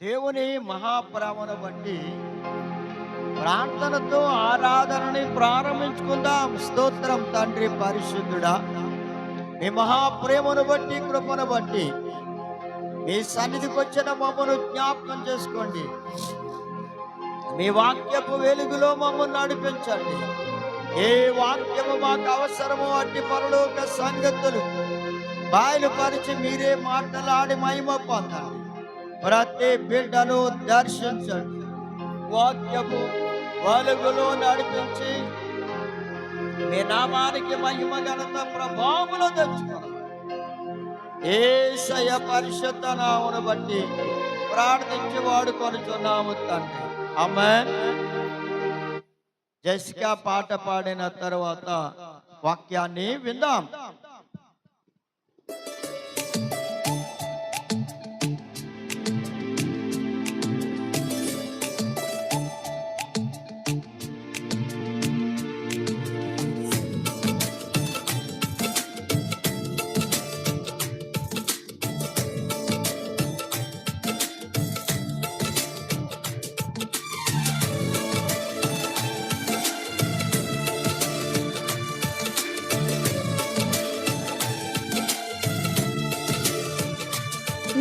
దేవుని మహాప్రేమను బట్టి ప్రార్థనతో ఆరాధనని ప్రారంభించుకుందాం. స్తోత్రం తండ్రి పరిశుద్ధుడా, మీ మహాప్రేమను బట్టి, కృపను బట్టి మీ సన్నిధికి వచ్చిన మమ్మను జ్ఞాపకం చేసుకోండి. మీ వాక్యపు వెలుగులో మమ్మల్ని నడిపించండి. ఏ వాక్యము మాకు అవసరమో అట్టి పరలోక సంగతులు బయలుపరిచి మీరే మాట్లాడి మహిమ పొందండి. ప్రతి బిడ్డను దర్శించండి. వాక్యము వెలుగులో నడిపించి మీ నామానికి మహిమ ఘనత ప్రభావములు తెచ్చుకోండి. యేసయ్య పరిశుద్ధ నామమును బట్టి ప్రార్థించి వాడుకొనుచున్నాము తండ్రి. ఆమేన్. జెసికా పాట పాడిన తర్వాత వాక్యాన్ని విందాం.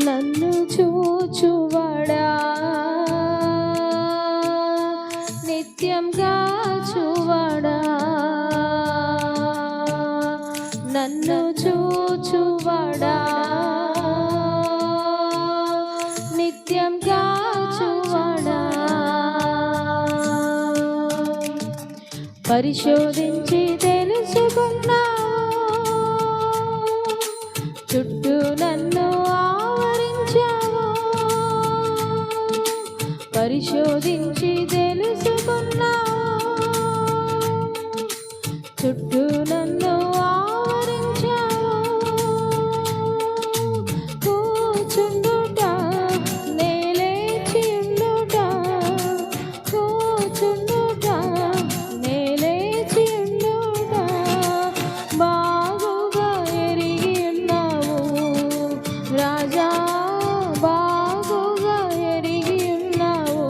నన్ను చూచువడా, నిత్యం కాచువడా, నన్ను చూచువడా, నిత్యం కాచువడా, పరిశోధించి తెలుసుకున్నా, చుట్టూ నన్ను పరిశోధించి తెలుసుకున్నావు, చుట్టూ నన్ను ఆవరించావు. కూర్చుండుట నేలేచియుండుట, కూర్చుండుట నేలేచియుండుట, బాగుగా ఎరిగి ఉన్నావు రాజా, బాగుగా ఎరిగి ఉన్నావు.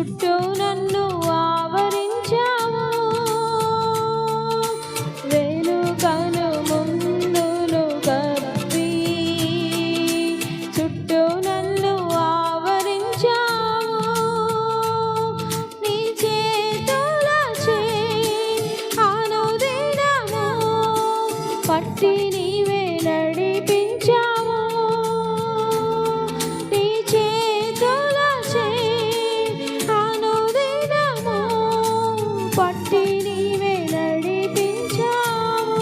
చుట్టూ నన్ను ఆవరించావు, వెనుకను ముందును కప్పి చుట్టూ నన్ను ఆవరించావు. నీ చేతులచే అనుదినము పట్టి నీవే నడిపించావు. నీ చేతులచే అనుదినము పట్టి నీవే నడిపించావు.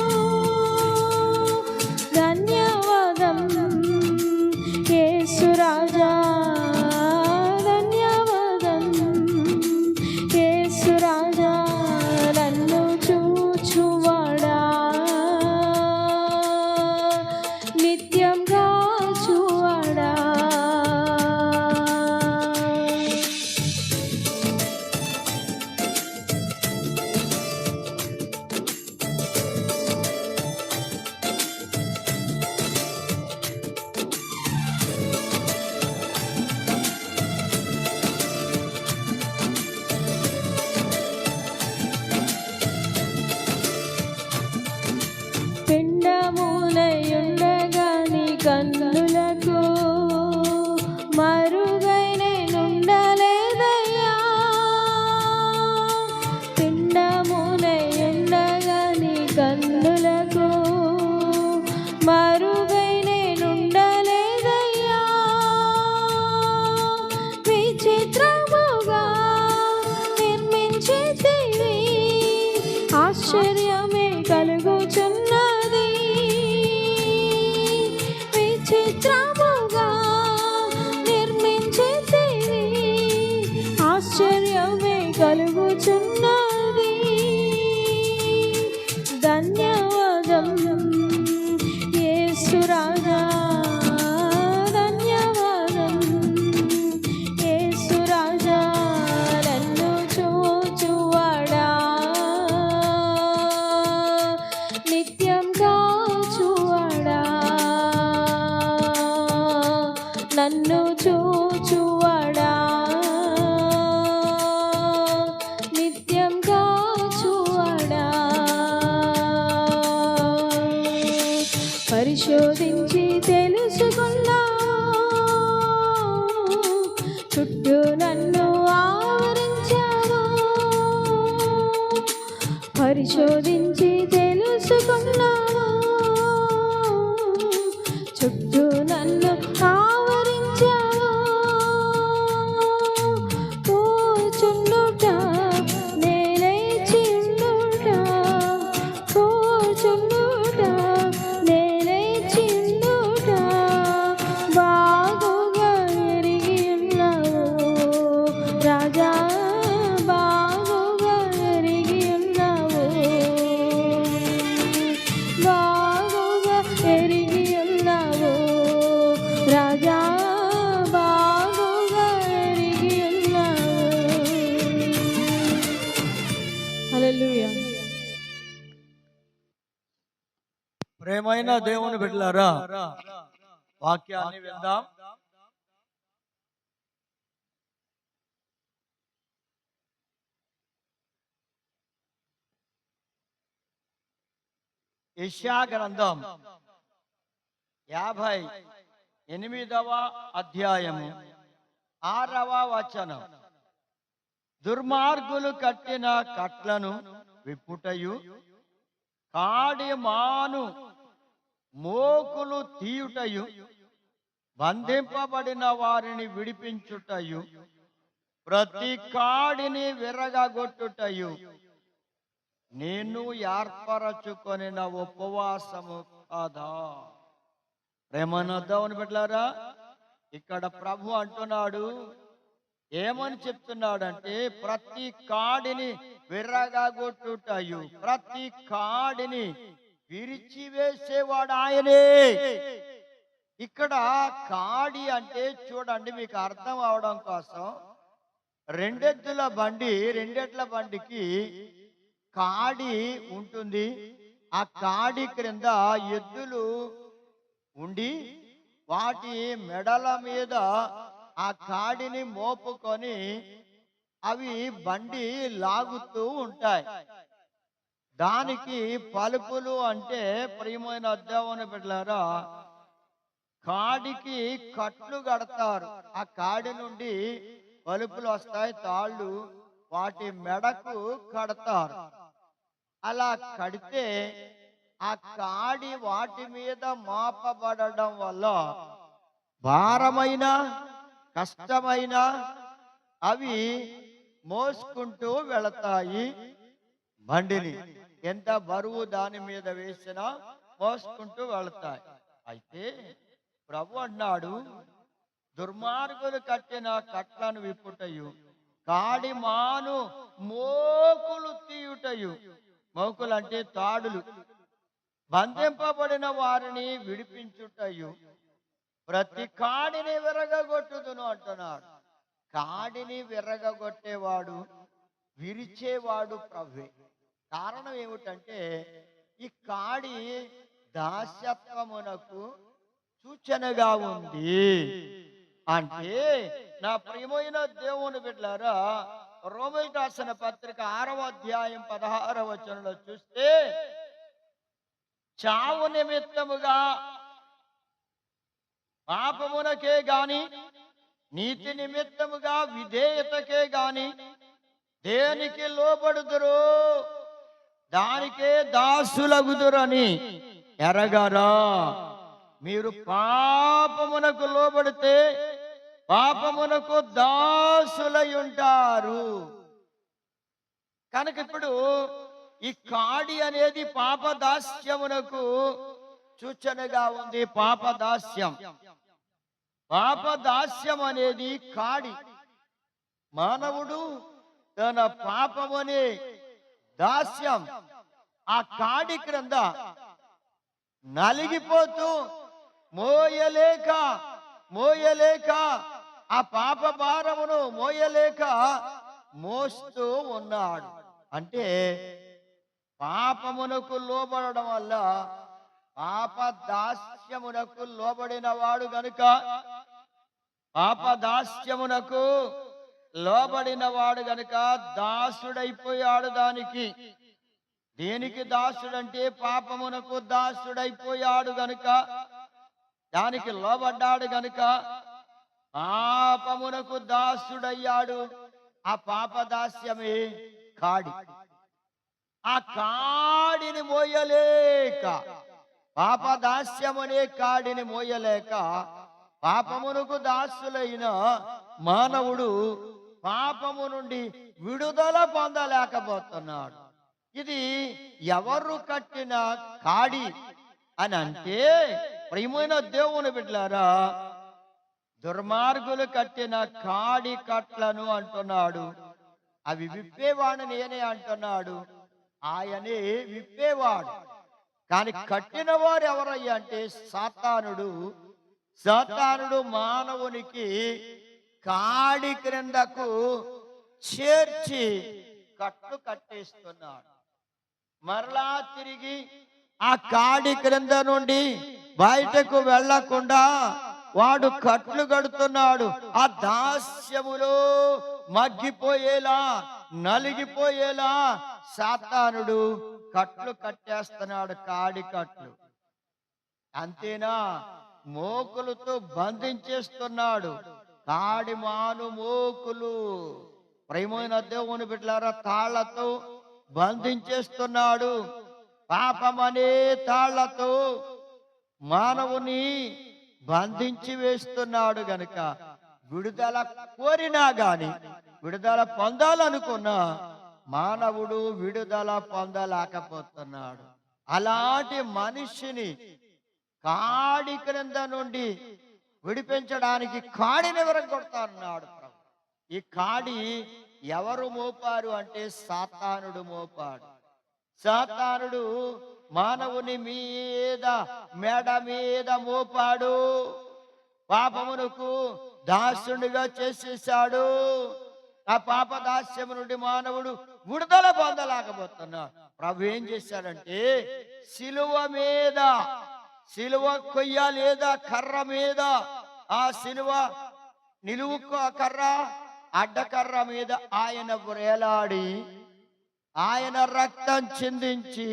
ధన్యవాదం యేసు రాజా, ధన్యవాదం యేసు రాజా, నన్ను చూచువాడా, నిత్యం కాచువాడా. పిండములయుండగా నీ కన్నులకు మరుగై నేనుండలేదయ్యా. పిండములయుండగా నీ కన్నులకు మరుగై నేనుండలేదయ్యా. విచిత్రముగా నిర్మించితివి, ఆశ్చర్యమే కలుగుచున్నది. విచిత్రముగా నిర్మించితివి, ఆశ్చర్యమే కలుగుచున్నది. ధన్యవాదం యేసు రాజా, ధన్యవాదం యేసు రాజా, నన్ను చూచువాడా, నిత్యం కాచువాడా, నన్ను చూచువాడా, నిత్యం కాచువాడా. పరిశోధించి తెలుసుకున్నావు, చుట్టూ నన్ను ఆవరించావు. పరిశోధించి తెలుసుకున్నావు, చుట్టూ నన్ను ఆవరించావు. కూర్చుండుట నేలేచిండుట, కూర్చుండుట నేలేచిండుట బాగుగా ఎరిగి ఉన్నావు రాజా, బాగుగా ఎరిగి ఉన్నావు, బాగుగా ఎరిగి ఉన్నావు రాజా, బాగుగా ఎరిగి ఉన్నావు. హల్లెలూయా. ప్రేమైన దేవుని బిడ్డలారా, వాక్యాన్ని విందాం. యెషయా గ్రంథం 58వ అధ్యాయము 6వ వచనం. దుర్మార్గులు కట్టిన కట్లను విప్పుటయు, కాడి మాను మోకులు తీయుటయు, బంధింపబడిన వారిని విడిపించుటయు, ప్రతి కాడిని విరగగొట్టుటయు నేను ఏర్పరచుకొనిన ఉపవాసము కాదా. ప్రేమనొద్దామని పెట్టారా, ఇక్కడ ప్రభు అంటున్నాడు, ఏమని చెప్తున్నాడంటే ప్రతి కాడిని విరగగొట్టుటయు, ప్రతి కాడిని విరిచివేసేవాడు ఆయనే. ఇక్కడ కాడి అంటే చూడండి, మీకు అర్థం అవడం కోసం, రెండెద్దుల బండికి కాడి ఉంటుంది. ఆ కాడి క్రింద ఎద్దులు ఉండి వాటి మెడల మీద ఆ కాడిని మోపుకొని అవి బండి లాగుతూ ఉంటాయి. దానికి పలుపులు అంటే ప్రియమైన దేవుని బిడ్డలారా, కాడికి కట్లు కడతారు. ఆ కాడి నుండి పలుపులు వస్తాయి, తాళ్ళు వాటి మెడకు కడతారు. అలా కడితే ఆ కాడి వాటి మీద మోపబడడం వల్ల భారమైన కష్టమైన అవి మోసుకుంటూ వెళతాయి. బండిని ఎంత బరువు దాని మీద వేసినా మోసుకుంటూ వెళతాయి. అయితే ప్రభు అన్నాడు, దుర్మార్గులు కట్టిన కట్లను విప్పుటయు, కాడి మాను మోకులు తీయుటయు. మోకులు అంటే తాడులు. బంధింపబడిన వారిని విడిపించుటయు, ప్రతి కాడిని విరగగొట్టుదును అంటున్నాడు. కాడిని విరగగొట్టేవాడు, విరిచేవాడు ప్రభువే. కారణం ఏమిటంటే ఈ కాడి దాస్యత్వమునకు సూచనగా ఉంది. అంటే నా ప్రియమైన దేవుని బిడ్డలారా, రోమీయులకు రాసిన పత్రిక 6వ అధ్యాయం 16వ వచనంలో చూస్తే, చావు నిమిత్తముగా పాపమునకే గాని నీతి నిమిత్తముగా విధేయతకే గాని దేనికి లోబడుదురో దానికే దాసులగుదురని ఎరగరా. మీరు పాపమునకు లోబడితే పాపమునకు దాసులై ఉంటారు. కనుక ఇప్పుడు ఈ కాడి అనేది పాపదాస్యమునకు సూచనగా ఉంది. పాపదాస్యం, పాపదాస్యం అనేది కాడి. మానవుడు తన పాపమనే దాస్యం ఆ కాడి క్రింద నలిగిపోతూ మోయలేక ఆ పాప భారమును మోయలేక మోస్తూ ఉన్నాడు. అంటే పాపమునకు లోబడడం వల్ల పాపదాస్యమునకు లోబడిన వాడు గనుక, పాపదాస్యమునకు లోబడిన వాడు గనుక దాసుడైపోయాడు. దానికి దేనికి దాసుడంటే పాపమునకు దాసుడైపోయాడు గనుక, దానికి లోబడ్డాడు గనుక పాపమునకు దాసుడయ్యాడు. ఆ పాపదాస్యమే కాడి. ఆ కాడిని మోయలేక, పాపదాస్యమనే కాడిని మోయలేక పాపమునకు దాసులైన మానవుడు పాపము నుండి విడుదల పొందలేకపోతున్నాడు. ఇది ఎవరు కట్టిన కాడి అని అంటే, ప్రియమైన దేవుని బిడ్డలారా, దుర్మార్గులు కట్టిన కాడి కట్లను అంటున్నాడు. అవి విప్పేవాడు నేనే అంటున్నాడు. ఆయనే విప్పేవాడు. కానీ కట్టిన వారు ఎవరయ్యా అంటే సాతానుడు. సాతానుడు మానవునికి కాడి క్రిందకు చేర్చి కట్లు కట్టేస్తున్నాడు. మరలా తిరిగి ఆ కాడి క్రింద నుండి బయటకు వెళ్లకుండా వాడు కట్లు కడుతున్నాడు. ఆ దాస్యములో మగ్గిపోయేలా, నలిగిపోయేలా సాతానుడు కట్లు కట్టేస్తున్నాడు, కాడి కట్లు. అంతేనా, మోకులతో బంధించేస్తున్నాడు. కాడి మాను మోకులు, ప్రియమైన దేవుని బిడ్డలారా, తాళ్లతో బంధించేస్తున్నాడు. పాపమనే తాళ్లతో మానవుని బంధించి వేస్తున్నాడు గనుక విడుదల కోరినా గాని, విడుదల పొందాలనుకున్నా మానవుడు విడుదల పొందలేకపోతున్నాడు. అలాంటి మనిషిని కాడి క్రింద నుండి విడిపించడానికి కాడిని విరగొడతాన్నాడు. ఈ కాడి ఎవరు మోపారు అంటే సాతానుడు మోపాడు. సాతానుడు మానవుని మీద, మెడ మీద మోపాడు. పాపమునకు దాసునిగా చేసేసాడు. ఆ పాప దాస్యము నుండి మానవుడు విడుదల పొందలేకపోతున్నాడు. ప్రభు ఏం చేశాడంటే, సిలువ మీద, సిలువ కొయ్య లేదా కర్ర మీద, ఆ సిలువ నిలువు కర్ర, అడ్డకర్ర మీద ఆయన వ్రేలాడి ఆయన రక్తం చిందించి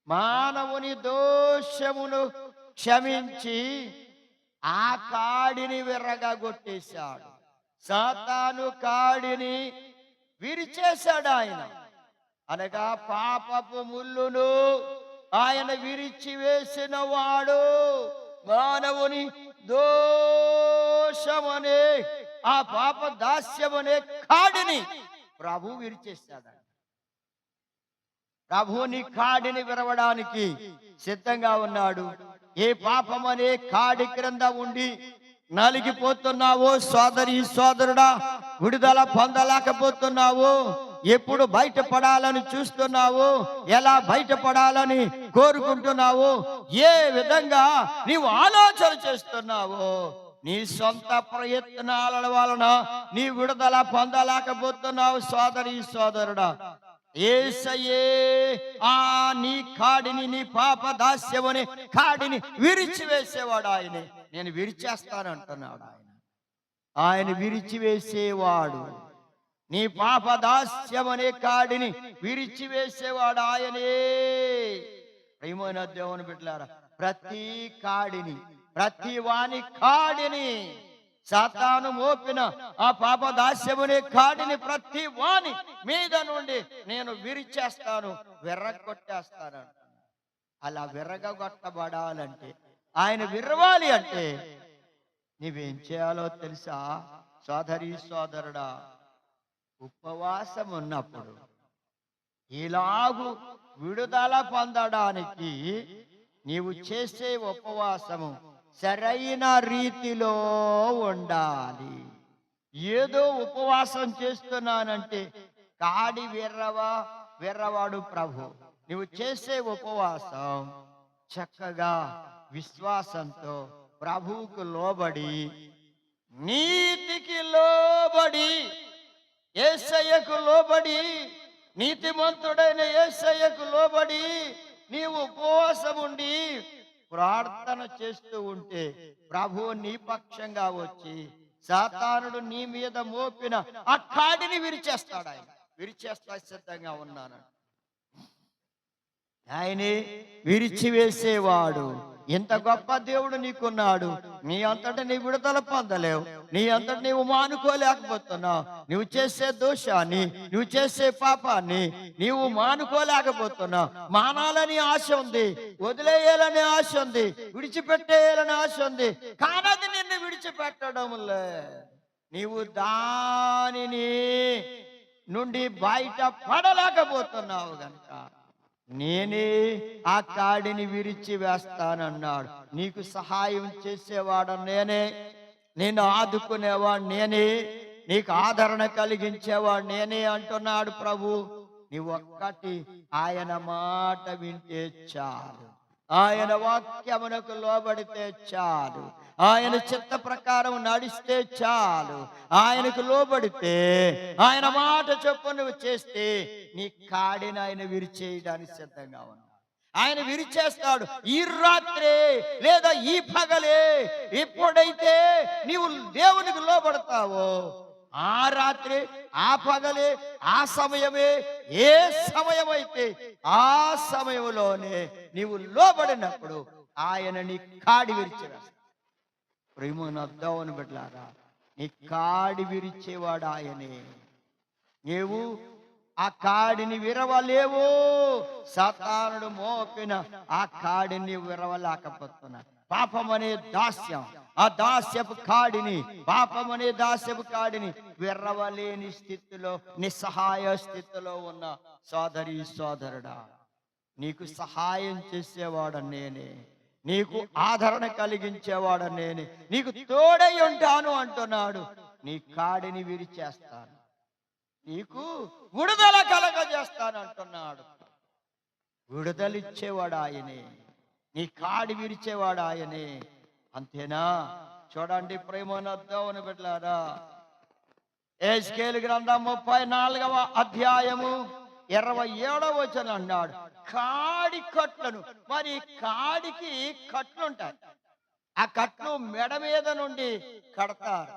మానవుని దోషమును క్షమించి ఆ కాడిని విర్రగొట్టేశాడు. సాతాను కాడిని విరిచేశాడు ఆయన. అనగా పాపపు ముళ్ళును ఆయన విరిచి వేసిన వాడు మానవుని దోషమనే ఆ పాప దాస్యమనే కాడిని ప్రభు విరిచేశాడు. ప్రభుని కాడిని విరవడానికి సిద్ధంగా ఉన్నాడు. ఏ పాపమనే కాడి క్రింద ఉండి నలిగిపోతున్నావో సోదరి సోదరుడా, విడుదల పొందలేకపోతున్నావు, ఎప్పుడు బయటపడాలని చూస్తున్నావు, ఎలా బయటపడాలని కోరుకుంటున్నావు, ఏ విధంగా నీవు ఆలోచన చేస్తున్నావో, నీ సొంత ప్రయత్నాల వలన నీ విడుదల పొందలేకపోతున్నావు సోదరి సోదరుడా. యేసయ్యే ఆ నీ కాడిని, నీ పాప దాస్యమనే కాడిని విరిచివేసేవాడు ఆయనే. నేను విరిచేస్తానంటున్నాడు ఆయన. ఆయన విరిచివేసేవాడు. నీ పాప దాస్యమనే కాడిని విరిచివేసేవాడు ఆయనే. ప్రియమైన దేవుని బిడ్డలారా, ప్రతి కాడిని, ప్రతి వాని కాడిని, సాతాను మోపిన ఆ పాప దాస్యమునే కాడిని ప్రతి వాని మీద నుండి నేను విరిచేస్తాను, విర్రగొట్టేస్తాను. అలా విర్రగొట్టబడాలంటే, ఆయన విరవాలి అంటే నీవేం చేయాలో తెలుసా సోదరి సోదరుడా? ఉపవాసం ఉన్నప్పుడు ఇలాగు విడుదల పొందడానికి నీవు చేసే ఉపవాసము సరైన రీతిలో ఉండాలి. ఏదో ఉపవాసం చేస్తున్నానంటే కాడి విర్రవాడు ప్రభు. నువ్వు చేసే ఉపవాసం చక్కగా విశ్వాసంతో ప్రభువుకు లోబడి, నీతికి లోబడి, యేసయ్యకు లోబడి, నీతిమంతుడైన యేసయ్యకు లోబడి నీవు ఉపవాసం ఉండి ప్రార్థన చేస్తూ ఉంటే ప్రభువు నీ పక్షంగా వచ్చి సాతానుడు నీ మీద మోపిన ఆ కాడిని విరిచేస్తాడు. ఆయన విరిచేస్తా సిద్ధంగా ఉన్నాను. ఆయనే విరిచివేసేవాడు. ఇంత గొప్ప దేవుడు నీకున్నాడు. నీ అంతటా నీ విడుదల పొందలేవు. నీ అంతటా నీవు మానుకోలేకపోతున్నావు. నువ్వు చేసే దోషాన్ని, నువ్వు చేసే పాపాన్ని నీవు మానుకోలేకపోతున్నావు. మానాలని ఆశ ఉంది, వదిలేయాలని ఆశ ఉంది, విడిచిపెట్టేయాలని ఆశ ఉంది. కానది నిన్ను విడిచిపెట్టడంలే. నీవు దానిని నుండి బయట పడలేకపోతున్నావు గనుక నేనే ఆ కాడిని విరిచి వేస్తానన్నాడు. నీకు సహాయం చేసేవాడు నేనే, నేను ఆదుకునేవాడు నేనే, నీకు ఆదరణ కలిగించేవాడు నేనే అంటున్నాడు ప్రభు. నీవు ఒక్కటి ఆయన మాట వింటే చాలు, ఆయన వాక్యమునకు లోబడితే చాలు, ఆయన చిత్త ప్రకారం నడిస్తే చాలు, ఆయనకు లోబడితే, ఆయన మాట చొప్పున నువ్వు చేస్తే నీ కాడిని ఆయన విరిచేయడానికి సిద్ధంగా ఉన్నాడు. ఆయన విరిచేస్తాడు. ఈ రాత్రే లేదా ఈ పగలే ఎప్పుడైతే నీవు దేవునికి లోబడతావో ఆ రాత్రి, ఆ పగలే, ఆ సమయమే, ఏ సమయమైతే ఆ సమయంలోనే నీవు లోబడినప్పుడు ఆయన నీ కాడి విరిచేస్తాడు. ప్రేమను అద్దావని బిడ్డలారా, నీ కాడి విరిచేవాడు ఆయనే. నీవు ఆ కాడిని విరవలేవు. సాతానుడు మోపిన ఆ కాడిని విరవలేకపోతున్నా. పాపమనే దాస్యం, ఆ దాస్యపు కాడిని, పాపమనే దాస్యపు కాడిని విర్రవలేని స్థితిలో, నిస్సహాయ స్థితిలో ఉన్న సోదరి సోదరుడా, నీకు సహాయం చేసేవాడు నేనే, నీకు ఆదరణ కలిగించేవాడు నేనే, నీకు తోడై ఉంటాను అంటున్నాడు. నీ కాడిని విరిచేస్తాను, నీకు విడుదల కలగజేస్తాను అంటున్నాడు. విడుదలిచ్చేవాడు ఆయనే, నీ కాడి విరిచేవాడు ఆయనే. అంతేనా? చూడండి ప్రేమనద్దామని బిడ్డలారా, యెహెజ్కేలు గ్రంథం 34వ అధ్యాయము 27వ వచనం అన్నాడు, కాడి కట్లను. మరి కాడికి కట్లుంటాయి. ఆ కట్లు మెడ మీద నుండి కడతారు.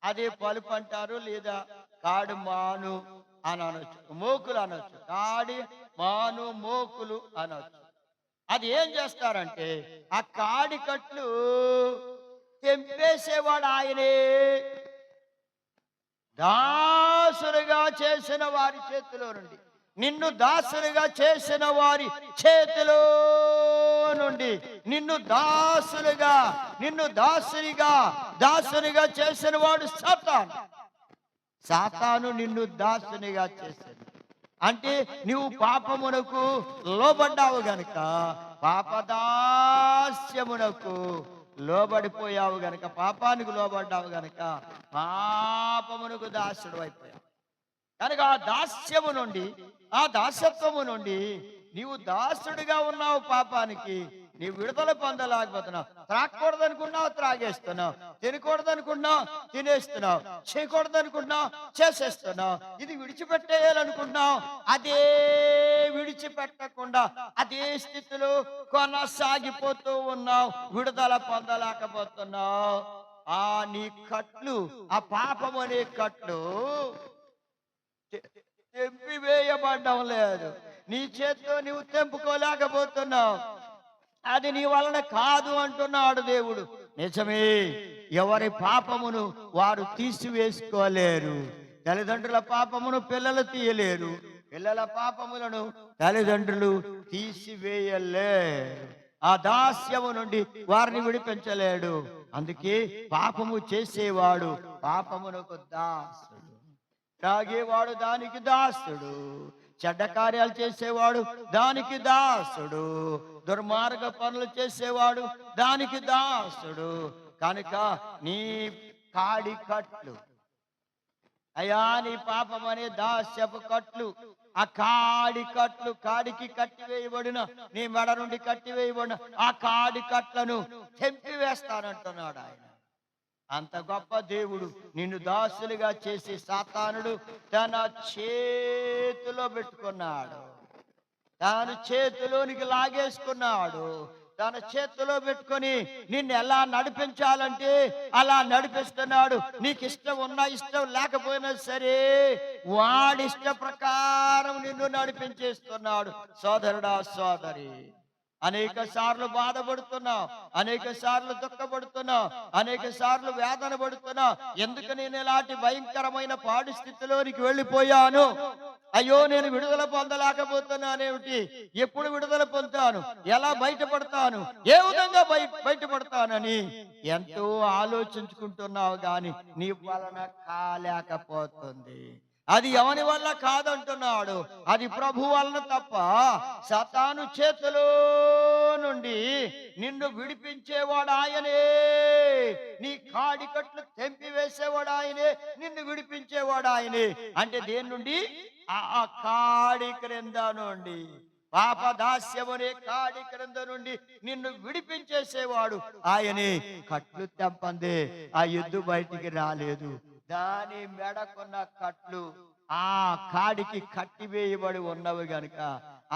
అదే పలుపు అంటారు, లేదా కాడు మాను అని అనొచ్చు, మోకులు అనొచ్చు. కాడి మాను మోకులు అనొచ్చు. అది ఏం చేస్తారంటే ఆ కాడి కట్లు తెంపేసేవాడు ఆయనే. దాసులుగా చేసిన వారి చేతిలో నుండి, నిన్ను దాసులుగా చేసిన వారి చేతిలో నుండి, నిన్ను దాసునిగా చేసిన వాడు సాతాను. సాతాను నిన్ను దాసునిగా చేశాడు. అంటే నువ్వు పాపమునకు లోబడ్డావు గనుక, పాపదాస్యమునకు లోబడిపోయావు గనక, పాపానికి లోబడ్డావు గనక పాపమునకు దాసుడు అయిపోయావు. కనుక ఆ దాస్యము నుండి, ఆ దాస్యత్వము నుండి నీవు దాసుడిగా ఉన్నావు పాపానికి. నీవు విడుదల పొందలేకపోతున్నావు. త్రాగకూడదనుకున్నావు, త్రాగేస్తున్నావు. తినకూడదనుకున్నావు, తినేస్తున్నావు. చేయకూడదనుకున్నావు, చేసేస్తున్నావు. ఇది విడిచిపెట్టేయాలనుకున్నావు, అదే విడిచిపెట్టకుండా అదే స్థితిలో కొనసాగిపోతూ ఉన్నావు. విడుదల పొందలేకపోతున్నావు. ఆ నీ కట్లు, ఆ పాపం అనే కట్లు తెంపివేయబడ్డం లేదు. నీ చేత్తో నీవు తెంపుకోలేకపోతున్నావు. అది నీ వలన కాదు అంటున్నాడు దేవుడు. నిజమే, ఎవరి పాపమును వారు తీసివేసుకోలేరు. తల్లిదండ్రుల పాపమును పిల్లలు తీయలేరు, పిల్లల పాపములను తల్లిదండ్రులు తీసివేయలేరు. ఆ దాస్యము నుండి వారిని విడిపించలేడు. అందుకే పాపము చేసేవాడు పాపమునకు దాసుడు, తాగేవాడు దానికి దాసుడు, చెడ్డ కార్యాలు చేసేవాడు దానికి దాసుడు, దుర్మార్గ పనులు చేసేవాడు దానికి దాసుడు. కనుక నీ కాడి కట్లు, అయ్యా నీ పాపం అనే దాస్యపు కట్లు, ఆ కాడి కట్లు, కాడికి కట్టివేయబడిన, నీ మెడ నుండి కట్టివేయబడిన ఆ కాడి కట్లను తెంపివేస్తానంటున్నాడు ఆయన. అంత గొప్ప దేవుడు నిన్ను దాసులుగా చేసి సాతానుడు తన చేతిలో పెట్టుకున్నాడు, తాను చేతిలోనికి లాగేసుకున్నాడు. తన చేతిలో పెట్టుకొని నిన్ను ఎలా నడిపించాలంటే అలా నడిపిస్తున్నాడు. నీకు ఇష్టం ఉన్నా ఇష్టం లేకపోయినా సరే వాడిష్ట ప్రకారం నిన్ను నడిపించేస్తున్నాడు. సోదరుడా, సోదరి, అనేక సార్లు బాధపడుతున్నావు, అనేక సార్లు దుఃఖపడుతున్నావు, అనేక సార్లు వేదన పడుతున్నావు. ఎందుకు నేను ఇలాంటి భయంకరమైన పాడు స్థితిలోనికి వెళ్ళిపోయాను, అయ్యో నేను విడుదల పొందలేకపోతున్నానేమిటి, ఎప్పుడు విడుదల పొందుతాను, ఎలా బయటపడతాను, ఏ విధంగా బయటపడతానని ఎంతో ఆలోచించుకుంటున్నావు. గాని నీ వలన కాలేకపోతుంది. అది ఎవని వల్ల కాదంటున్నాడు, అది ప్రభు వలన తప్ప. సాతాను చేతిలో నుండి నిన్ను విడిపించేవాడు ఆయనే. నీ కాడి కట్లు తెంపివేసేవాడు ఆయనే, నిన్ను విడిపించేవాడు ఆయనే. అంటే దేని నుండి? ఆ కాడి క్రింద నుండి, పాపదాస్యమనే కాడి క్రింద నుండి నిన్ను విడిపించేసేవాడు ఆయనే. కట్లు తెంపందే ఆ ఎద్దు బయటికి రాలేదు. దాని మెడకున్న కట్లు ఆ కాడికి కట్టివేయబడి ఉన్నవి గనుక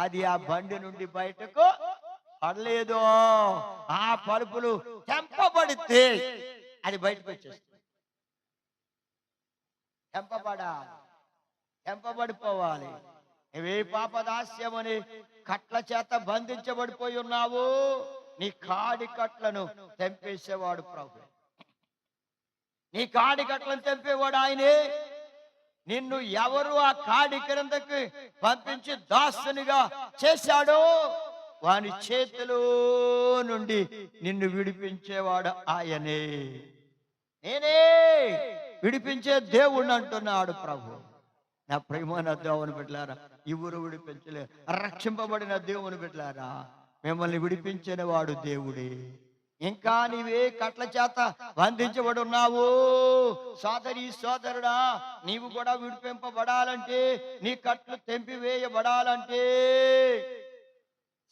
అది ఆ బండి నుండి బయటకు పడలేదు. ఆ పరుపులు తెంపబడితే అది బయటకు వచ్చేస్తుంది. తెంపబడిపోవాలి. నువ్వే పాపదాస్యమని కట్ల చేత బంధించబడిపోయి ఉన్నావు, నీ కాడి కట్లను తెంపేసేవాడు ప్రభు. నీ కాడి కట్లను తెంపేవాడు ఆయనే. నిన్ను ఎవరు ఆ కాడి క్రిందకి పంపించి దాసునిగా చేశాడో వాని చేతిలో నుండి నిన్ను విడిపించేవాడు ఆయనే. నేనే విడిపించే దేవుణ్ణి అంటున్నాడు ప్రభు. నా ప్రియమైన దేవుని బిడ్డలారా, ఎవరు విడిపించలే. రక్షింపబడిన దేవుని బిడ్డలారా, మిమ్మల్ని విడిపించిన వాడు దేవుడే. ఇంకా నీవే కట్ల చేత బంధించబడి ఉన్నావు. సోదరి, సోదరుడా, నీవు కూడా విడిపింపబడాలంటే, నీ కట్లు తెంపివేయబడాలంటే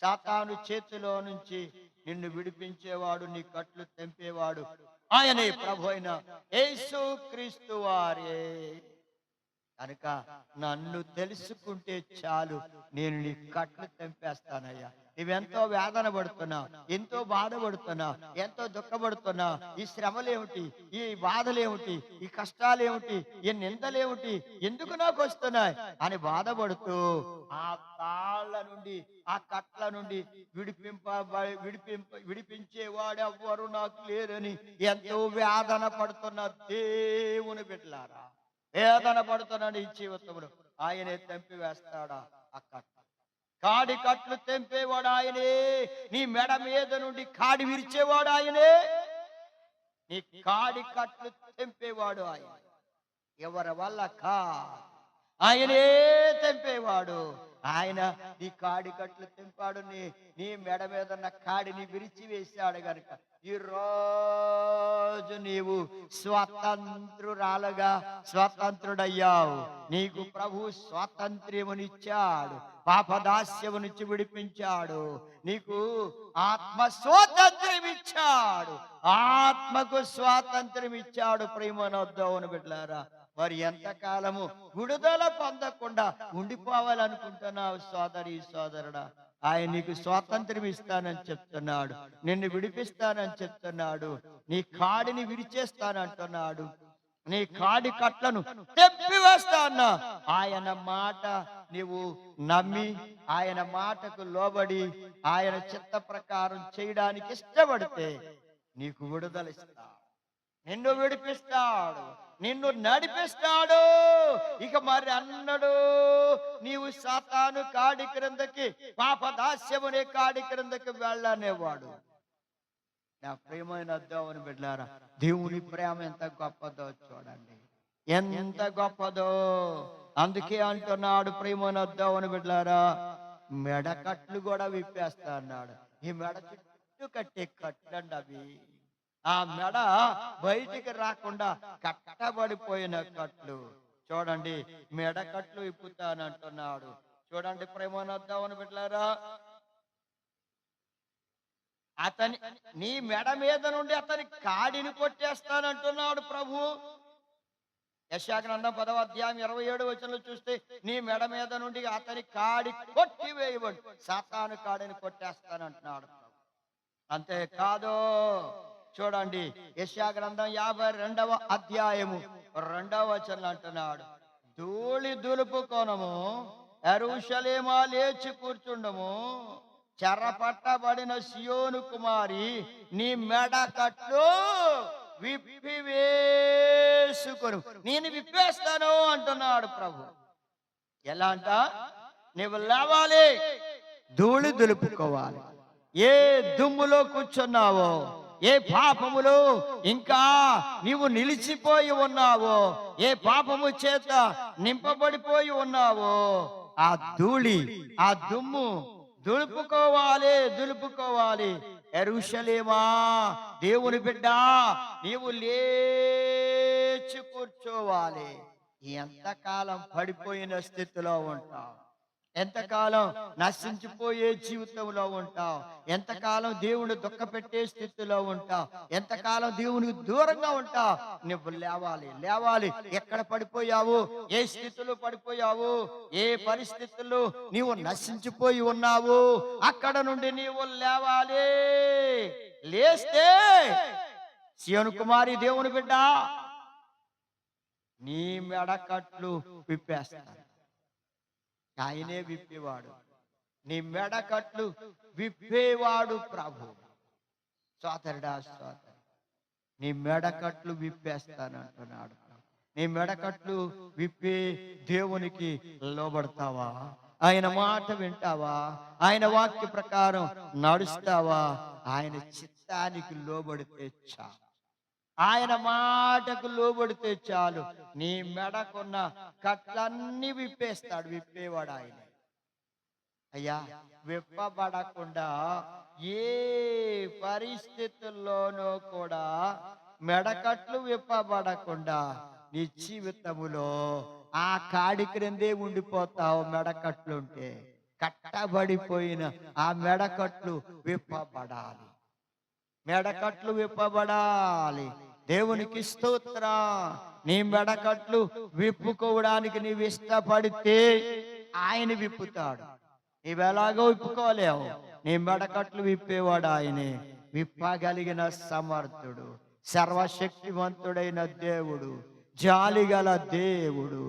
సాతాను చేతిలో నుంచి నిన్ను విడిపించేవాడు, నీ కట్లు తెంపేవాడు ఆయనే, ప్రభు అయిన యేసు క్రీస్తు వారే. కనుక నన్ను తెలుసుకుంటే చాలు, నేను నీ కట్లు తెంపేస్తానయ్యా. నువ్వెంతో వేదన పడుతున్నావు, ఎంతో బాధపడుతున్నావు, ఎంతో దుఃఖపడుతున్నావు. ఈ శ్రమలేమిటి, ఈ బాధలేమిటి, ఈ కష్టాలేమిటి, ఈ నిందలేమిటి, ఎందుకు నాకు వస్తున్నాయి అని బాధపడుతూ ఆ తాళ్ళ నుండి, ఆ కట్ల నుండి విడిపించేవాడు ఎవ్వరు నాకు లేరని ఎంతో వేదన పడుతున్న దేవుని బిడ్డలారా, వేదన పడుతున్నాడు ఈ జీవితంలో, ఆయనే తెంపివేస్తాడా ఆ కట్ట. కాడి కట్లు తెంపేవాడు ఆయనే. నీ మెడ మీద నుండి కాడి విరిచేవాడు ఆయనే. నీ కాడి కట్లు తెంపేవాడు ఆయన. ఎవరి వల్ల ఆయనే తెంపేవాడు. ఆయన నీ కాడి కట్లు తెంపాడు. నీ మెడ మీద ఉన్న కాడిని విరిచి వేశాడు గనుక ఈ రోజు నీవు స్వతంత్రురాలుగా స్వతంత్రుడయ్యావు. నీకు ప్రభు స్వాతంత్ర్యమునిచ్చాడు, పాపదాస్యము నుంచి విడిపించాడు, నీకు ఆత్మ స్వాతంత్ర్యం ఇచ్చాడు, ఆత్మకు స్వాతంత్ర్యం ఇచ్చాడు. ప్రేమనొద్దవును బిడ్డలారా, మరి ఎంతకాలము విడుదల పొందకుండా ఉండిపోవాలనుకుంటున్నావు సోదరి సోదరుడా? ఆయన నీకు స్వాతంత్ర్యం ఇస్తానని చెప్తున్నాడు, నిన్ను విడిపిస్తానని చెప్తున్నాడు, నీ కాడిని విరిచేస్తానంటున్నాడు, నీ కాడి కట్లను తెప్పివేస్తాను. ఆయన మాట నీవు నమ్మి ఆయన మాటకు లోబడి ఆయన చిత్త ప్రకారం చేయడానికి ఇష్టపడితే నీకు విడుదల ఇస్తాడు, నిన్ను విడిపిస్తాడు, నిన్ను నడిపిస్తాడు. ఇక మరి అన్నడు నీవు సాతాను కాడి క్రిందకి, పాపదాస్యమునే కాడి క్రిందకి వెళ్ళనేవాడు. నా ప్రియమైన దేవుని బిడ్డలారా, దేవుని ప్రేమ ఎంత గొప్పదో చూడండి, ఎంత గొప్పదో. అందుకే అంటున్నాడు ప్రియమైన దేవుని బిడ్డలారా, మెడకట్లు కూడా విప్పేస్తా అన్నాడు. ఈ మెడ చుట్టూ కట్టే కట్లండి అవి. ఆ మెడ బయటికి రాకుండా కట్టబడిపోయిన కట్లు చూడండి, మెడ కట్లు విప్పుతానంటున్నాడు. చూడండి ప్రేమనొద్దామని బిడ్డలారా, నీ మెడ మీద నుండి అతని కాడిని కొట్టేస్తానంటున్నాడు ప్రభు. యెషయా గ్రంథం 10వ అధ్యాయం 27వ వచనంలో చూస్తే నీ మెడ మీద నుండి అతని కాడి కొట్టివేయబడి సాతాను కాడిని కొట్టేస్తానంటున్నాడు. అంతేకాదు చూడండి, యెషయా గ్రంథం 52వ అధ్యాయము 2వ వచనం అంటున్నాడు, ధూళి దులుపుకొనము, యెరూషలేమా లేచి కూర్చుండము, చెరపట్టబడిన సియోను కుమారి నీ మెడ కట్లు విప్పివేసుకొను, నేను విప్పేస్తాను అంటున్నాడు ప్రభు. ఎలా అంట? నీవు లేవాలి, ధూళి దులుపుకోవాలి. ఏ దుమ్ములో కూర్చున్నావో, ఏ పాపములో ఇంకా నీవు నిలిచిపోయి ఉన్నావో, ఏ పాపము చేత నింపబడిపోయి ఉన్నావో, ఆ ధూళి, ఆ దుమ్ము దులుపుకోవాలి, దులుపుకోవాలి. యెరూషలేమా, దేవుని బిడ్డ, నీవు లేచి కూర్చోవాలి. ఎంతకాలం పడిపోయిన స్థితిలో ఉంటావు, ఎంతకాలం నశించిపోయే జీవితంలో ఉంటావు, ఎంతకాలం దేవుని దుఃఖ పెట్టే స్థితిలో ఉంటావు, ఎంతకాలం దేవునికి దూరంగా ఉంటావు. నువ్వు లేవాలి, లేవాలి. ఎక్కడ పడిపోయావు, ఏ స్థితిలో పడిపోయావు, ఏ పరిస్థితుల్లో నీవు నశించిపోయి ఉన్నావు, అక్కడ నుండి నీవు లేవాలి. లేస్తే సియోను కుమారి దేవుని బిడ్డ, నీ మెడకట్లు విప్పేస్తాడు. ఆయనే విప్పేవాడు, నీ మెడకట్లు విప్పేవాడు ప్రభు. సోదరుడా, సోదరు, నీ మెడకట్లు విప్పేస్తానంటున్నాడు. నీ మెడకట్లు విప్పే దేవునికి లోబడతావా? ఆయన మాట వింటావా? ఆయన వాక్య ప్రకారం నడుస్తావా? ఆయన చిత్తానికి లోబడితే చాలు, ఆయన మాటకు లోబడితే చాలు. నీ మెడకున్న కట్లన్నీ విప్పేస్తాడు, విప్పేవాడు ఆయన. అయ్యా, విప్పబడకుండా ఏ పరిస్థితుల్లోనూ కూడా మెడకట్లు విప్పబడకుండా నీ జీవితములో ఆ కాడి క్రిందే ఉండిపోతావు. మెడకట్లుంటే కట్టబడిపోయిన ఆ మెడకట్లు విప్పబడాలి, మెడకట్లు విప్పబడాలి. దేవునికి స్తోత్రం. నీ మెడకట్లు విప్పుకోవడానికి నీవు ఇష్టపడితే ఆయన విప్పుతాడు. నీవెలాగో విప్పుకోలేవు. నీ మెడకట్లు విప్పేవాడు ఆయనే. విప్పగలిగిన సమర్థుడు, సర్వశక్తివంతుడైన దేవుడు, జాలిగల దేవుడు.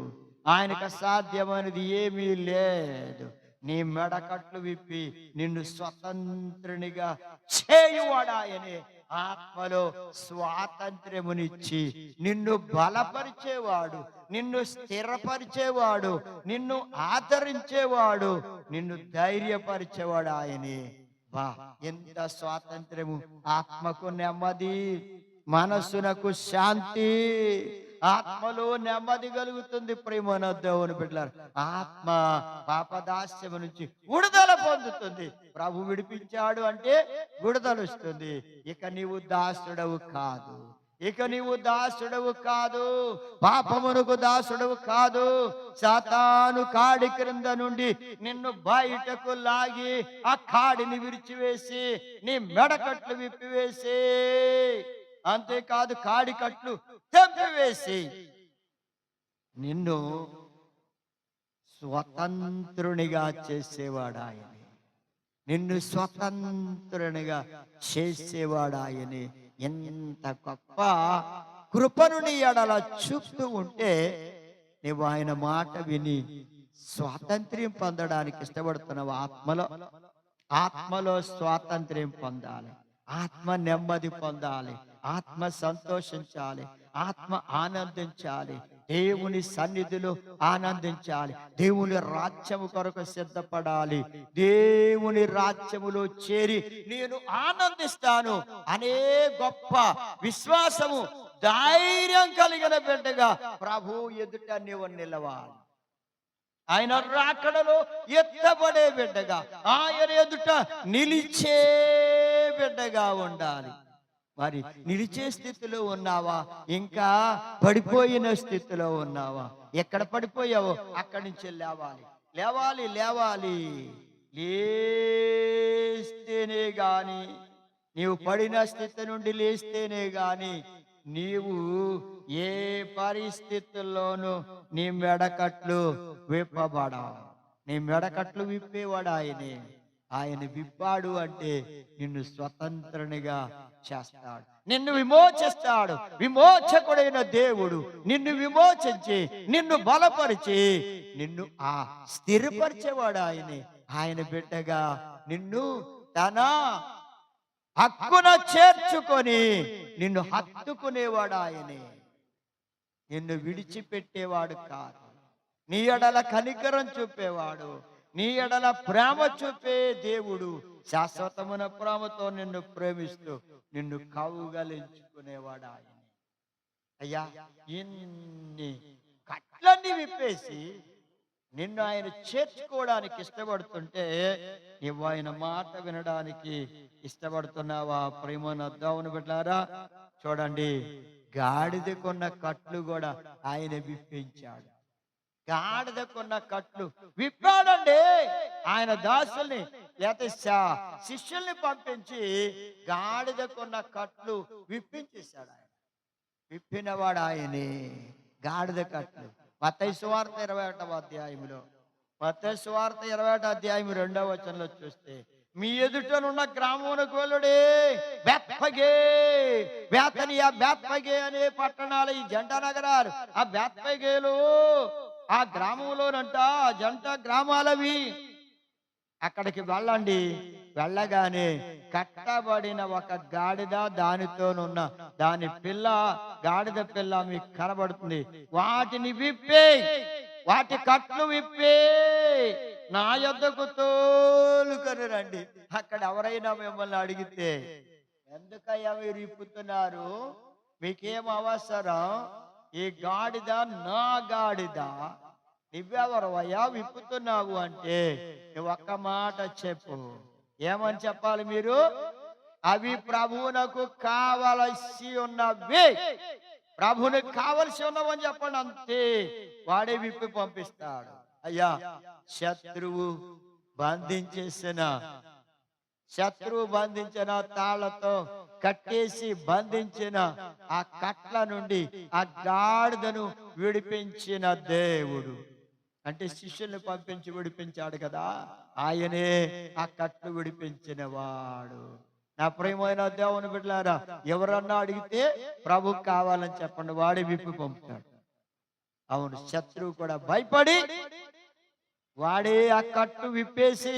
ఆయనకు అసాధ్యమైనది ఏమీ లేదు. నీ మెడకట్లు విప్పి నిన్ను స్వతంత్రునిగా చేయువాడు ఆయనే. ఆత్మలో స్వాతంత్ర్యమునిచ్చి నిన్ను బలపరిచేవాడు, నిన్ను స్థిరపరిచేవాడు, నిన్ను ఆదరించేవాడు, నిన్ను ధైర్యపరిచేవాడు ఆయనే. వా, ఎంత స్వాతంత్ర్యము! ఆత్మకు నెమ్మది, మనస్సునకు శాంతి, ఆత్మలో నెమ్మది కలుగుతుంది. ప్రేమన దేవుని బిడ్డలారా, ఆత్మ పాపదాస్యము నుంచి విడుదల పొందుతుంది. ప్రభు విడిపించాడు అంటే విడుదల వస్తుంది. ఇక నీవు దాసుడవు కాదు, ఇక నీవు దాసుడవు కాదు, పాపమునకు దాసుడవు కాదు. సాతాను కాడి క్రింద నుండి నిన్ను బయటకు లాగి ఆ కాడిని విరిచివేసి నీ మెడకట్లు విప్పివేసి, అంతేకాదు కాడి కట్లు తెంపివేసి నిన్ను స్వతంత్రునిగా చేసేవాడు ఆయనే. నిన్ను స్వతంత్రునిగా చేసేవాడు ఆయనే. ఎంత గొప్ప కృపను నీ ఎడల చూపుతూ ఉంటే నువ్వు ఆయన మాట విని స్వాతంత్ర్యం పొందడానికి ఇష్టపడుతున్నావు. ఆత్మలో స్వాతంత్ర్యం పొందాలి, ఆత్మ నెమ్మది పొందాలి, ఆత్మ సంతోషించాలి, ఆత్మ ఆనందించాలి, దేవుని సన్నిధిలో ఆనందించాలి, దేవుని రాజ్యము కొరకు సిద్ధపడాలి. దేవుని రాజ్యములో చేరి నేను ఆనందిస్తాను అనే గొప్ప విశ్వాసము, ధైర్యం కలిగిన బిడ్డగా ప్రభు ఎదుట నీవు నిలవాలి. ఆయన రాకడలో ఎత్తబడే బిడ్డగా, ఆయన ఎదుట నిలిచే బిడ్డగా ఉండాలి. మరి నిలిచే స్థితిలో ఉన్నావా? ఇంకా పడిపోయిన స్థితిలో ఉన్నావా? ఎక్కడ పడిపోయావో అక్కడి నుంచి లేవాలి, లేవాలి, లేవాలి. లేస్తేనే గాని, నీవు పడిన స్థితి నుండి లేస్తేనే గాని నీవు ఏ పరిస్థితుల్లోనూ నీ మెడకట్లు విప్పబడవు. నీ మెడకట్లు విప్పేవాడు ఆయనే. ఆయన విప్పాడు అంటే నిన్ను స్వతంత్రునిగా చేస్తాడు, నిన్ను విమోచిస్తాడు. విమోచకుడైన దేవుడు నిన్ను విమోచించి నిన్ను బలపరిచి నిన్ను స్థిరపరిచేవాడు ఆయనే. ఆయన బిడ్డగా నిన్ను తన హక్కున చేర్చుకొని నిన్ను హత్తుకునేవాడు ఆయనే. నిన్ను విడిచిపెట్టేవాడు కాదు. నీ ఎడల కనికరం చూపేవాడు, నీ ఎడల ప్రేమ చూపే దేవుడు. శాశ్వతమైన ప్రేమతో నిన్ను ప్రేమిస్తూ నిన్ను కౌగలించుకునేవాడు ఆయన. అయ్యా, ఇన్ని కట్లన్నీ విప్పేసి నిన్ను ఆయన చేర్చుకోవడానికి ఇష్టపడుతుంటే నువ్వు ఆయన మాట వినడానికి ఇష్టపడుతున్నావా? ప్రేమను దేవుని బిడ్డలారా, చూడండి, గాడిదకున్న కట్లు కూడా ఆయన విప్పించాడు. గాడిదకున్న కట్లు విప్పాడండి. ఆయన దాసుల్ని లేకపోతే శిష్యుల్ని పంపించి గాడిదకున్న కట్లు విప్పించేశాడు. ఆయన విప్పినవాడు ఆయనే. గాడిద కట్లు మత్తయి సువార్త 21వ అధ్యాయంలో, మత్తయి సువార్త 21వ అధ్యాయం 2వ వచనంలో చూస్తే, మీ ఎదుటనున్న గ్రామమునకు వెళ్ళుడే, బేత్పగే, బేతనియా, బేత్పగే అనే పట్టణాలు ఈ జంట నగరాలు. ఆ బేత్పగేలు ఆ గ్రామంలోనంట జంట గ్రామాలవి. అక్కడికి వెళ్ళండి. వెళ్ళగానే కట్టబడిన ఒక గాడిద, దానితోనున్న దాని పిల్ల, గాడిద పిల్ల మీకు కనబడుతుంది. వాటిని విప్పే, వాటి కట్లు విప్పే నా యొద్దకు తోలుకొని రండి. అక్కడ ఎవరైనా మిమ్మల్ని అడిగితే, ఎందుకయ్యా మీరు విప్పుతున్నారు, మీకేం అవసరం, ఈ గాడిద నా గాడిద, నువ్వెవరవయ్యా విప్పుతున్నావు అంటే నువ్వు ఒక్క మాట చెప్పు. ఏమని చెప్పాలి మీరు? అవి ప్రభువునకు కావలసి ఉన్నవి, ప్రభువునికి కావలసి ఉన్నవని చెప్పండి. అంతే, వాడే విప్పి పంపిస్తాడు. అయ్యా, శత్రువు బంధించేసిన శత్రువు బంధించిన తాళ్లతో కట్టేసి బంధించిన ఆ కట్ల నుండి ఆ గాడిదను విడిపించిన దేవుడు. అంటే శిష్యుల్ని పంపించి విడిపించాడు కదా, ఆయనే ఆ కట్లు విడిపించిన వాడు. నా ప్రియమైన దేవుని బిడ్డలారా, ఎవరన్నా అడిగితే ప్రభు కావాలని చెప్పండి, వాడే విప్పి పంపుతాడు. అవును, శత్రువు కూడా భయపడి వాడే ఆ కట్టు విప్పేసి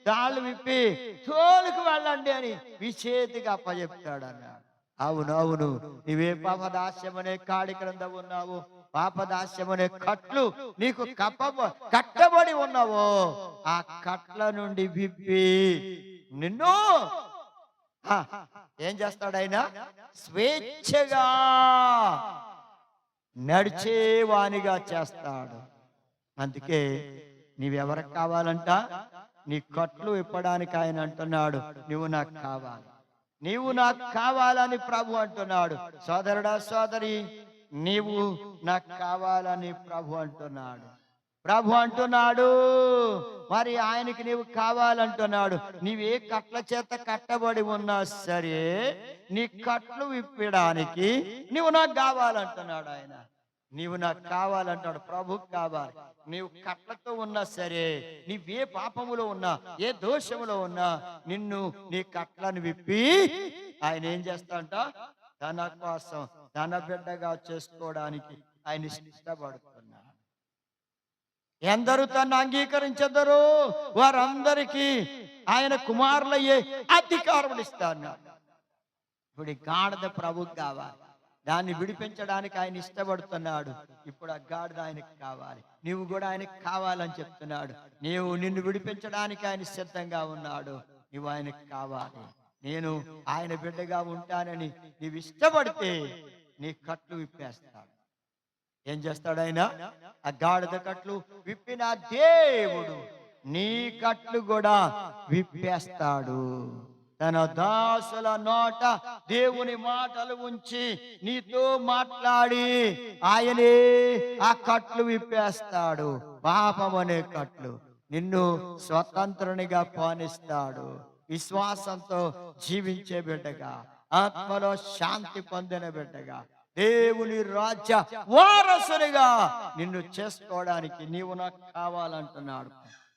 తాళ్ళు విప్పి తోలుకు వెళ్ళండి అని విచేతిగా అప్పచెప్తాడు అన్నాడు. అవును అవును, నీవే పాపదాస్యమనే కాడి క్రింద ఉన్నావు, పాపదాస్యమనే కట్లు నీకు కట్టబడి ఉన్నావో, ఆ కట్ల నుండి విప్పి నిన్ను ఏం చేస్తాడు ఆయన? స్వేచ్ఛగా నడిచేవానిగా చేస్తాడు. అందుకే నీవెవరికి కావాలంట? నీ కట్లు ఇప్పడానికి ఆయన అంటున్నాడు, నువ్వు నాకు కావాలి, నీవు నాకు కావాలని ప్రభు అంటున్నాడు. సోదరుడా సోదరి, నీవు నాకు కావాలని ప్రభు అంటున్నాడు. ప్రభు అంటున్నాడు, మరి ఆయనకి నీవు కావాలంటున్నాడు. నీవే కట్ల చేత కట్టబడి ఉన్నా సరే, నీ కట్లు విప్పడానికి నీవు నాకు కావాలంటున్నాడు ఆయన. నీవు నాకు కావాలంటాడు, ప్రభుకు కావాలి. నీవు కట్లతో ఉన్నా సరే, నీవే పాపములో ఉన్నా, ఏ దోషములో ఉన్నా, నిన్ను నీ కట్లను విప్పి ఆయన ఏం చేస్తాడంట? తన కోసం తన బిడ్డగా చేసుకోవడానికి ఆయన ఇష్టపడుతున్నాడు. ఎందరూ తను అంగీకరించెదరో వారందరికీ ఆయన కుమారులయ్యే అధికారం ఇస్తాడు. ఇప్పుడు ఈ గాడిద ప్రభుకు కావాలి, దాన్ని విడిపించడానికి ఆయన ఇష్టపడుతున్నాడు. ఇప్పుడు ఆ గాడిద ఆయనకు కావాలి, నీవు కూడా ఆయనకు కావాలని చెప్తున్నాడు. నిన్ను విడిపించడానికి ఆయన సిద్ధంగా ఉన్నాడు. నువ్వు ఆయనకు కావాలి, నేను ఆయన బిడ్డగా ఉంటానని నీవు ఇష్టపడితే నీ కట్లు విప్పేస్తాడు. ఏం చేస్తాడు ఆయన? ఆ గాడిద కట్లు విప్పిన దేవుడు నీ కట్లు కూడా విప్పేస్తాడు. తన దాసుల నోట దేవుని మాటలు ఉంచి నీతో మాట్లాడి ఆయనే ఆ కట్లు విప్పేస్తాడు. పాపం అనే కట్లు నిన్ను స్వతంత్రునిగా పానిస్తాడు. విశ్వాసంతో జీవించే బిడ్డగా, ఆత్మలో శాంతి పొందిన బిడ్డగా, దేవుని రాజ్య వారసునిగా నిన్ను చేసుకోవడానికి నీవు నాకు కావాలంటున్నాడు.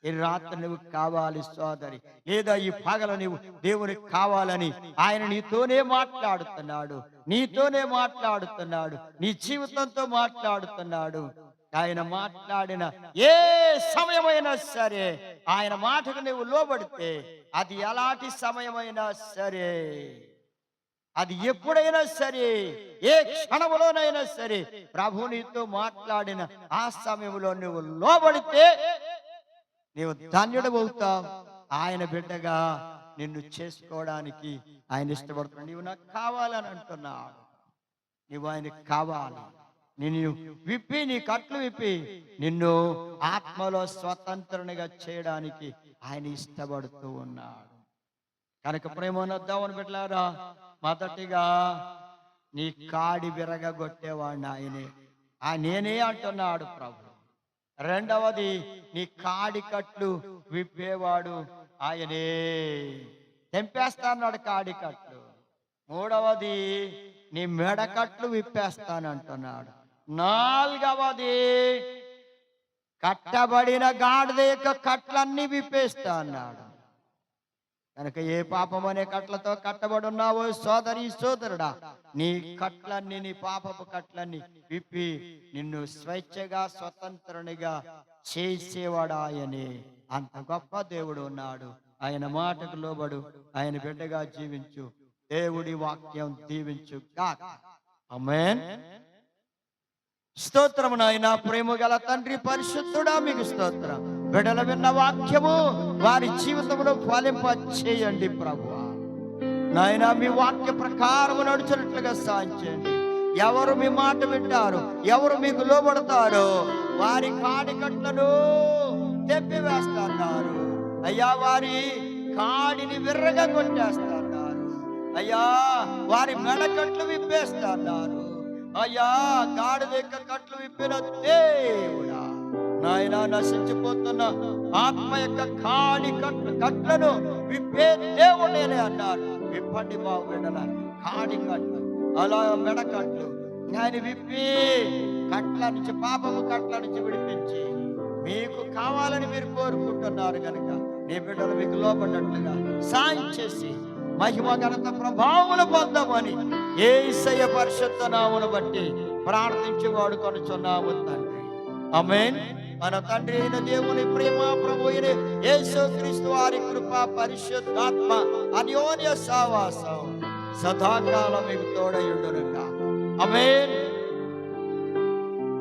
ఈ రాత్రి నువ్వు కావాలి సోదరి, లేదా ఈ పగలు నువ్వు దేవునికి కావాలని ఆయన నీతోనే మాట్లాడుతున్నాడు, నీతోనే మాట్లాడుతున్నాడు, నీ జీవితంతో మాట్లాడుతున్నాడు. ఆయన మాట్లాడిన ఏ సమయమైనా సరే, ఆయన మాటకు నువ్వు లోబడితే, అది ఎలాంటి సమయమైనా సరే, అది ఎప్పుడైనా సరే, ఏ క్షణంలోనైనా సరే, ప్రభు నీతో మాట్లాడిన ఆ సమయంలో నువ్వు లోబడితే నీవు ధన్యుడవుతావు. ఆయన బిడ్డగా నిన్ను చేసుకోవడానికి ఆయన ఇష్టపడుతున్నాడు. నీవు నాకు కావాలని అంటున్నాడు, నువ్వు ఆయనకు కావాలి. నిన్ను విప్పి, నీ కట్లు విప్పి నిన్ను ఆత్మలో స్వతంత్రునిగా చేయడానికి ఆయన ఇష్టపడుతూ ఉన్నాడు. కనుక ప్రేమనొద్దామని బిడ్డలారా, మొదటిగా నీ కాడి విరగొట్టేవాడిని ఆయనే, నేనే అంటున్నాడు ప్రభు. రెండవది, నీ కాడి కట్లు విప్పేవాడు ఆయనే, తెంపేస్తాన్నాడు కాడి కట్లు. మూడవది, నీ మెడకట్లు విప్పేస్తానంటున్నాడు. నాలుగవది, కట్టబడిన గాడిద యొక్క కట్లన్నీ విప్పేస్తా అన్నాడు. కనుక ఏ పాపం అనే కట్లతో కట్టబడి ఉన్నావో సోదరి సోదరుడా, నీ కట్లన్నీ, నీ పాపపు కట్లన్నీ విప్పి నిన్ను స్వేచ్ఛగా స్వతంత్రునిగా చేసేవాడు ఆయనే. అంత గొప్ప దేవుడు ఉన్నాడు. ఆయన మాటకు లోబడు, ఆయన బిడ్డగా జీవించు. దేవుడి వాక్యం దీవించు గాక. ఆమేన్. స్తోత్రము నాయన. ప్రేమ గల తండ్రి పరిశుద్ధుడా, మీకు స్తోత్రం. బిడ్డలు విన్న వాక్యము వారి జీవితంలో ఫలింప చేయండి ప్రభువా. నాయన, మీ వాక్య ప్రకారం నడుచున్నట్లుగా సాధించండి. ఎవరు మీ మాట వింటారు, ఎవరు మీకు లోబడతారో వారి కాడికట్లను తెంపివేస్తున్నారు అయ్యా. వారి కాడిని విర్రగా కొట్టేస్తున్నారు అయ్యా. వారి మెడకట్లు విప్పేస్తున్నారు అయ్యా. గాడిద యొక్క కట్లు విప్పిన దేవుడా నాయన, నశించిపోతున్న ఆత్మ యొక్క కాడి కట్లను విప్పే దేవుడు నేనే అన్నారు. విప్పండి మా బిడ్డల కాడి కట్లు, అలా మెడకట్లు ఆయన విప్పి కట్ల నుంచి, పాపము కట్ల నుంచి విడిపించి మీకు కావాలని మీరు కోరుకుంటున్నారు కనుక నీ బిడ్డలు మీకు లోపడినట్లుగా సాయం చేసి మహిమ ఘనత ప్రభావములు పొందమని యేసయ్య పరిశుద్ధ నామమును బట్టి ప్రార్థించి వాడుకొనుచున్నాము తండ్రి. ఆమేన్. మన తండ్రి అయిన దేవుని ప్రేమ, ప్రభు అయిన యేసుక్రీస్తు వారి కృప, పరిశుద్ధాత్మ అన్యోన్య సహవాసం సదాకాలం మీకు తోడయుండునుగా. ఆమేన్.